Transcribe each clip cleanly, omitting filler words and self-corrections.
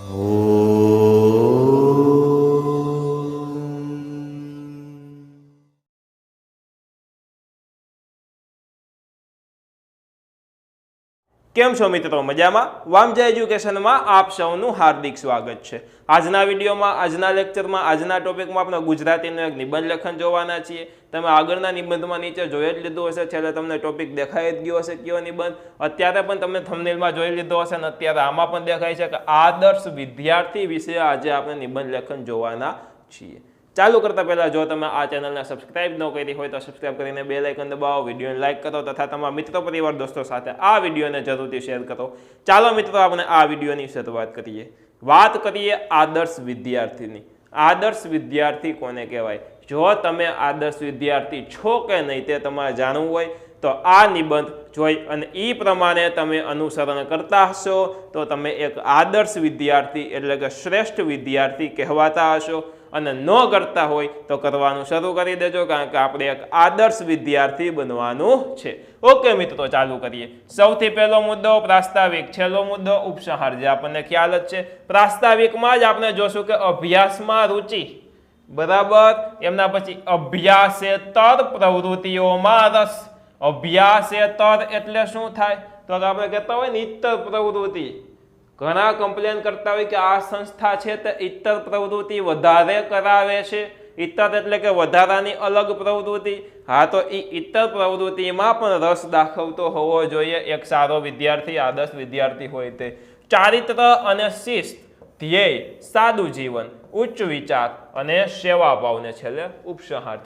કેમ છો મિત્રો? મજામાં? વામજા એજ્યુકેશનમાં આપ સૌનું હાર્દિક સ્વાગત છે. આજના વિડીયોમાં, આજના લેક્ચરમાં, આજના ટોપિકમાં આપણે ગુજરાતીનો એક નિબંધ લેખન જોવાના છીએ. તમે આગળના નિબંધમાં નીચે જોઈ જ લીધું હશે, છેલ્લે તમને ટોપિક દેખાઈ જ ગયો હશે કયો નિબંધ. અત્યારે પણ તમે થંબનેલમાં જોઈ લીધો હશે અને અત્યારે આમાં પણ દેખાય છે કે આદર્શ વિદ્યાર્થી વિશે આજે આપણે નિબંધ લેખન જોવાના છીએ. ચાલુ કરતા પહેલા જો તમે આ ચેનલને સબસ્ક્રાઇબ ન કરી હોય તો સબસ્ક્રાઇબ કરીને બેલ આઇકન દબાવો, વિડીયોને લાઇક કરો તથા તમારા મિત્રો પરિવાર દોસ્તો સાથે આ વિડીયોને જરૂરથી શેર કરો. ચાલો મિત્રો, આપણે આ વિડીયોની શરૂઆત કરીએ. વાત કરીએ આદર્શ વિદ્યાર્થીની. આદર્શ વિદ્યાર્થી કોને કહેવાય? જો તમે આદર્શ વિદ્યાર્થી છો કે નહીં તે તમારે જાણવું હોય તો આ નિબંધ જોઈ અને એ પ્રમાણે તમે અનુસરણ કરતા હશો તો તમે એક આદર્શ વિદ્યાર્થી એટલે કે શ્રેષ્ઠ વિદ્યાર્થી કહેવાતા હશો. અને ન કરતા હોય તો કરવાનું શરૂ કરી દેજો, કારણ કે આપણે એક આદર્શ વિદ્યાર્થી બનવાનું છે. ઓકે મિત્રો, ચાલુ કરીએ. સૌથી પહેલો મુદ્દો પ્રાસ્તાવિક, છેલ્લો મુદ્દો ઉપસંહાર, જે આપણને ખ્યાલ જ છે. પ્રાસ્તાવિકમાં જ આપણે જોશું કે અભ્યાસમાં રુચિ, બરાબર. એમના પછી અભ્યાસેતર પ્રવૃત્તિઓમાં રસ. અભ્યાસેતર એટલે શું થાય? તો આપણે કહેતા હોય ને ઇત્તર પ્રવૃત્તિ. ઘણા કમ્પ્લેન કરતા હોય કે આ સંસ્થા છે તે ઇત્તર પ્રવૃત્તિ વધારે કરાવે છે. ઇત્તર એટલે કે વધારાની અલગ પ્રવૃત્તિ. હા, તો એ ઇત્તર પ્રવૃત્તિમાં પણ રસ દાખવતો હોવો જોઈએ એક સારો વિદ્યાર્થી, આદર્શ વિદ્યાર્થી હોય તે. ચારિત્ર અને શિસ્ત, ધ્યેય, સાદું જીવન, ઉચ્ચ વિચાર અને સેવાભાવને છેલ્લે ઉપસંહાર.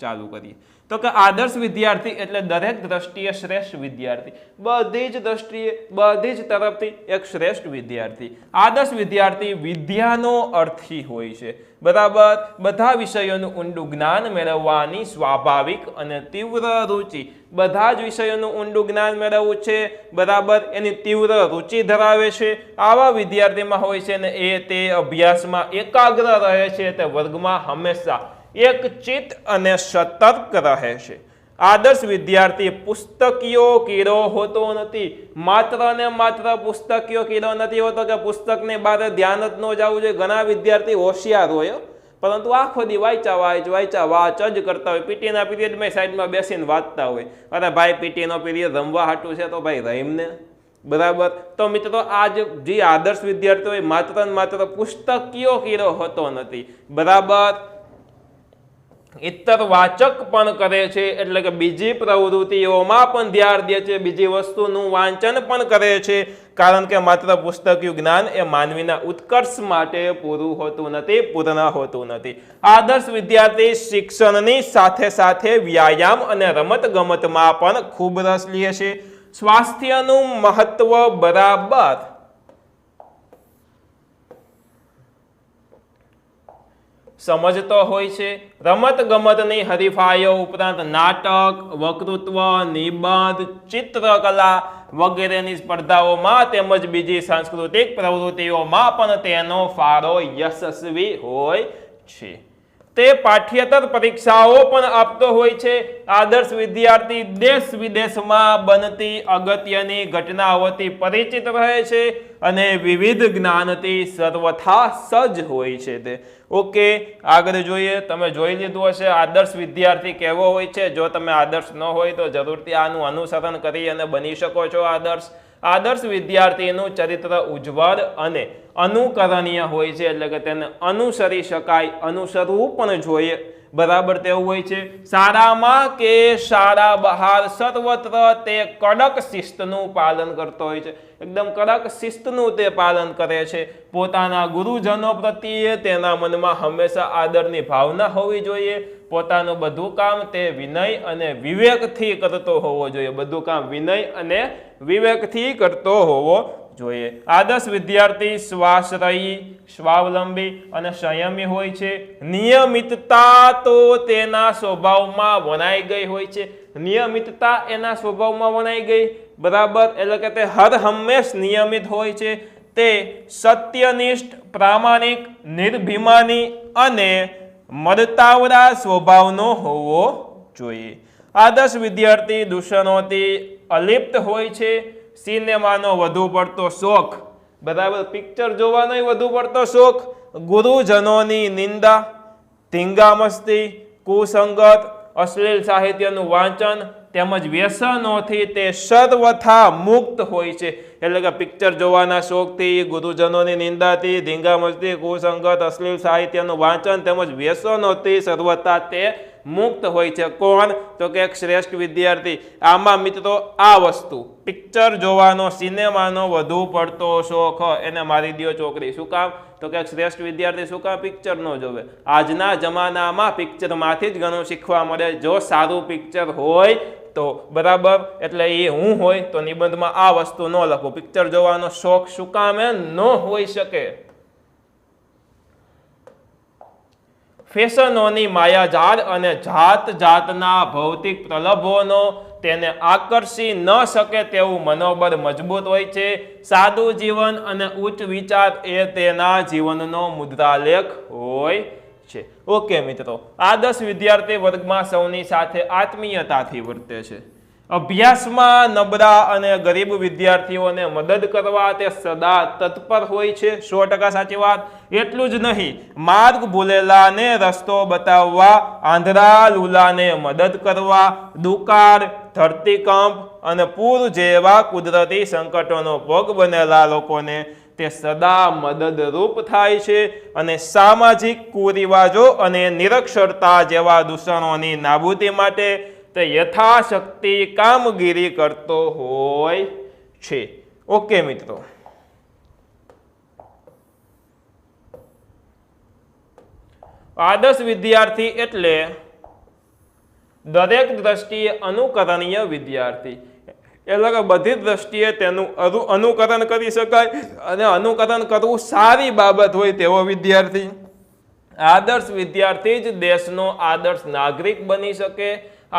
ચાલુ કરીએ. તો કે આદર્શ વિદ્યાર્થી એટલે દરેક દ્રષ્ટિએ શ્રેષ્ઠ વિદ્યાર્થી. બધી જ દ્રષ્ટિએ, બધી જ તરફથી એક શ્રેષ્ઠ વિદ્યાર્થી. આદર્શ વિદ્યાર્થી વિદ્યાનો અર્થી હોય છે, બરાબર. બધા વિષયોનું ઊંડું જ્ઞાન મેળવવાની સ્વાભાવિક અને તીવ્ર રુચિ. બધા જ વિષયોનું ઊંડું જ્ઞાન મેળવવું છે, બરાબર. એની તીવ્ર રુચિ ધરાવે છે. આવા વિદ્યાર્થીમાં હોય છે ને તે અભ્યાસમાં એકાગ્ર રહે છે, તે વર્ગમાં હંમેશા એક ચિત્ત અને સતર્ક રહે છે. આદર્શ વિદ્યાર્થી પુસ્તકીય કીડો હોતો નથી. માત્ર ને માત્ર પુસ્તકીય કીડો નથી હોતો કે પુસ્તકની બહાર ધ્યાન જ ન જવું જોઈએ. ઘણા વિદ્યાર્થી હોશિયાર હોય પરંતુ આખો દી વાંચા વાંચ જ કરતા હોય. પીટીના પીરિયડમાં સાઈડમાં બેસીને વાંચતા હોય. અરે ભાઈ, પીટીનો પીરિયડ રમવા હાટું છે તો ભાઈ રહીમને, બરાબર. તો મિત્રો, આ જે આદર્શ વિદ્યાર્થી હોય માત્ર ને માત્ર પુસ્તકીય કીડો હોતો નથી, બરાબર. ઇત્તર વાચક પણ કરે છે, એટલે કે બીજી પ્રવૃત્તિઓમાં પણ ધ્યાન દે છે, બીજી વસ્તુનું વાંચન પણ કરે છે. કારણ કે માત્ર પુસ્તકીય જ્ઞાન એ માનવીના ઉત્કર્ષ માટે પૂર્ણ હોતું નથી. આદર્શ વિદ્યાર્થી શિક્ષણની સાથે સાથે વ્યાયામ અને રમત ગમતમાં પણ ખૂબ રસ લે છે. સ્વાસ્થ્યનું મહત્વ બરાબર સમજતો હોય છે. રમત ગમતની હરીફાઈઓ ઉપરાંત નાટક, વક્તૃત્વ, નિબંધ, ચિત્રકલા વગેરેની સ્પર્ધાઓમાં તેમજ બીજી સાંસ્કૃતિક પ્રવૃત્તિઓમાં પણ તેનો ફાળો યશસ્વી હોય છે. તે પાઠ્યેતર પરીક્ષાઓ પણ આપતો હોય છે. આદર્શ વિદ્યાર્થી દેશ વિદેશમાં બનતી અગત્યની ઘટનાઓથી પરિચિત રહે છે અને વિવિધ જ્ઞાનથી સર્વથા સજ્જ હોય છે તે. ઓકે, આગળ જોઈએ. તમે જોઈ લીધું હશે આદર્શ વિદ્યાર્થી કેવો હોય છે. જો તમે આદર્શ ન હોય તો જરૂરથી આનું અનુસરણ કરી અને બની શકો છો આદર્શ. આદર્શ વિદ્યાર્થીનું ચરિત્ર ઉજ્જવળ અને અનુકરણીય હોય છે, એટલે કે તેને અનુસરી શકાય, અનુસરવું પણ જોઈએ, બરાબર. તેવું હોય છે. શાળામાં કે શાળા બહાર સર્વત્ર તે કડક શિસ્તનું પાલન કરતો હોય છે. એકદમ કડક શિસ્તનું તે પાલન કરે છે. પોતાના ગુરુજનો પ્રત્યે તેના મનમાં હંમેશા આદરની ભાવના હોવી જોઈએ. પોતાનું બધું કામ તે વિનય અને વિવેકથી કરતો હોવો જોઈએ. બધું કામ વિનય અને વિવેકથી કરતો હોવો જોઈએ. આદર્શ વિદ્યાર્થી સ્વાશ્રયી, સ્વાવલંબી અને સંયમી હોય છે. નિયમિતતા તો તેના સ્વભાવમાં વણાઈ ગઈ હોય છે. નિયમિતતા એના સ્વભાવમાં વણાઈ ગઈ, બરાબર. એટલે કે તે હર હંમેશ નિયમિત હોય છે. તે સત્યનિષ્ઠ, પ્રામાણિક, નિર્ભિમાની અને મદતાવડા સ્વભાવનો હોવો જોઈએ. આદર્શ વિદ્યાર્થી દૂષણોથી અલિપ્ત હોય છે. સિનેમાનો વધુ પડતો શોખ બરાબર. પિક્ચર જોવાનો વધુ પડતો શોખ, ગુરુજનોની નિંદા, ધીંગા મસ્તી, કુસંગત, અશ્લીલ સાહિત્યનું વાંચન તેમજ વ્યસનોથી તે સર્વથા મુક્ત હોય છે. એટલે કે પિક્ચર જોવાના શોખથી, ગુરુજનોની નિંદાથી, ધીંગા મસ્તી, કુસંગત, અશ્લીલ સાહિત્યનું વાંચન તેમજ વ્યસનોથી સર્વથા તે મુક્ત હોય છે. કોણ? તો કે એક શ્રેષ્ઠ વિદ્યાર્થી. આમાં મિત્રો આ વસ્તુ પિક્ચર જોવાનો, સિનેમાનો વધુ પડતો શોખ એને મારી દ્યો ચોકડી. શું કામ? તો કે એક શ્રેષ્ઠ વિદ્યાર્થી શું કામ પિક્ચર ન જોવે? આજના જમાનામાં પિક્ચરમાંથી જ ઘણું શીખવા મળે. જો સારું પિક્ચર હોય તો બરાબર, એટલે એ હું હોય તો નિબંધમાં આ વસ્તુ ન લખું. પિક્ચર જોવાનો શોખ શું કામ ન હોઈ શકે? ફેશનોની માયાજાળ અને જાત જાતના ભૌતિક પ્રલોભનો તેને આકર્ષી ન શકે તેવું મનોબળ મજબૂત હોય છે. સાદું જીવન અને ઉચ્ચ વિચાર એ તેના જીવનનો મુદ્રાલેખ હોય છે. ઓકે મિત્રો, આદર્શ વિદ્યાર્થી વર્ગમાં સૌની સાથે આત્મીયતાથી વર્તે છે. અભ્યાસમાં નબળા અને ગરીબ વિદ્યાર્થીઓને મદદ કરવા તે સદા તત્પર હોય છે. 100% સાચી વાત. એટલું જ નહીં, માર્ગ ભૂલેલાને રસ્તો બતાવવા, આંધળા લૂલાને મદદ કરવા, દુકાળ, ધરતીકંપ અને પૂર જેવા કુદરતી સંકટોનો ભોગ બનેલા લોકોને તે સદા મદદરૂપ થાય છે અને સામાજિક કુરિવાજો અને નિરક્ષરતા જેવા દૂષણોની નાબૂદી માટે તે યથાશક્તિ કામગીરી કરતો હોય છે. ઓકે મિત્રો, આદર્શ વિદ્યાર્થી એટલે દરેક દ્રષ્ટિએ અનુકરણીય વિદ્યાર્થી. એટલે કે બધી દ્રષ્ટિએ તેનું અનુકરણ કરી શકાય અને અનુકરણ કરવું સારી બાબત હોય તેવો વિદ્યાર્થી. આદર્શ વિદ્યાર્થી જ દેશનો આદર્શ નાગરિક બની શકે.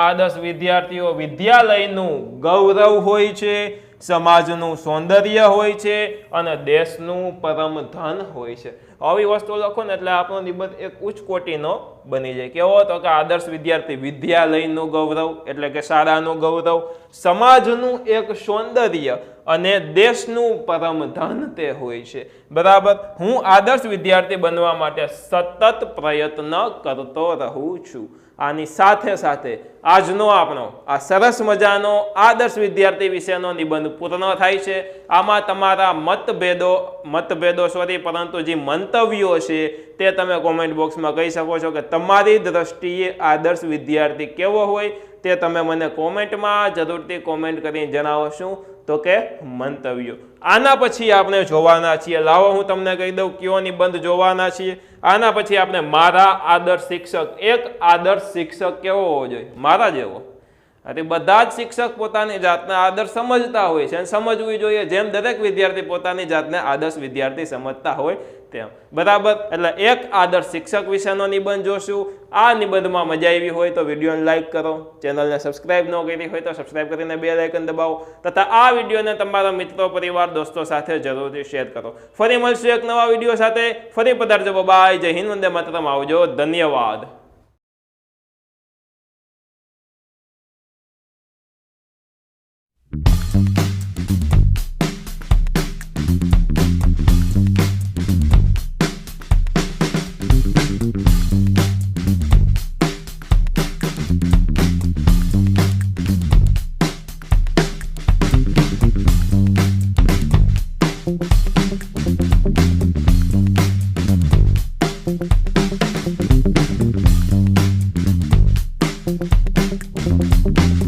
આદર્શ વિદ્યાર્થીઓ વિદ્યાલયનું ગૌરવ હોય છે, સમાજનું સૌંદર્ય હોય છે અને દેશનું પરમ ધન હોય છે. આવી વસ્તુ લખો ને એટલે આપણો નિબંધ એક ઉચ્ચ કોટીનો બની જાય. કેવો? તો કે આદર્શ વિદ્યાર્થી વિદ્યાલયનું ગૌરવ એટલે કે શાળાનું ગૌરવ, સમાજનું એક સૌંદર્ય અને દેશનું પરમ ધન તે હોય છે. બરાબર. હું આદર્શ વિદ્યાર્થી બનવા માટે સતત પ્રયત્ન કરતો રહું છું. આની સાથે સાથે આજનો આપણો આ સરસ મજાનો આદર્શ વિદ્યાર્થી વિશેનો નિબંધ પૂર્ણ થાય છે. આમાં તમારા મતભેદો પરંતુ જે મંતવ્યો છે તે તમે કોમેન્ટ બોક્સમાં કહી શકો છો કે તમારી દ્રષ્ટિએ આદર્શ વિદ્યાર્થી કેવો હોય તે તમે મને કોમેન્ટમાં જરૂરથી કોમેન્ટ કરીને જણાવો. શું? તો કે મંતવ્યો. આના પછી આપણે જોવાના છીએ, લાવો હું તમને કહી દઉં કયો નિબંધ જોવાના છીએ. આના પછી આપણે મારા આદર્શ શિક્ષક, એક આદર્શ શિક્ષક કેવો હોવો જોઈએ? મારા જેવો. એટલે બધા જ શિક્ષક પોતાની જાતને આદર્શ સમજતા હોય છે અને સમજવું જોઈએ, જેમ દરેક વિદ્યાર્થી પોતાની જાતને આદર્શ વિદ્યાર્થી સમજતા હોય તેમ. બરાબર. એટલે એક આદર્શ શિક્ષક વિશેનો નિબંધ જોશું. આ નિબંધમાં મજા આવી હોય તો વિડીયોને લાઈક કરો, ચેનલને સબસ્ક્રાઇબ ન કરી હોય તો સબસ્ક્રાઇબ કરીને બેલ આઇકન દબાવો તથા આ વિડીયોને તમારા મિત્રો, પરિવાર, દોસ્તો સાથે જરૂરથી શેર કરો. ફરી મળશું એક નવા વિડીયો સાથે. ફરી પધારજો. બાય. જય હિન્દ. વંદે માતરમ. આવજો. ધન્યવાદ. Thank you.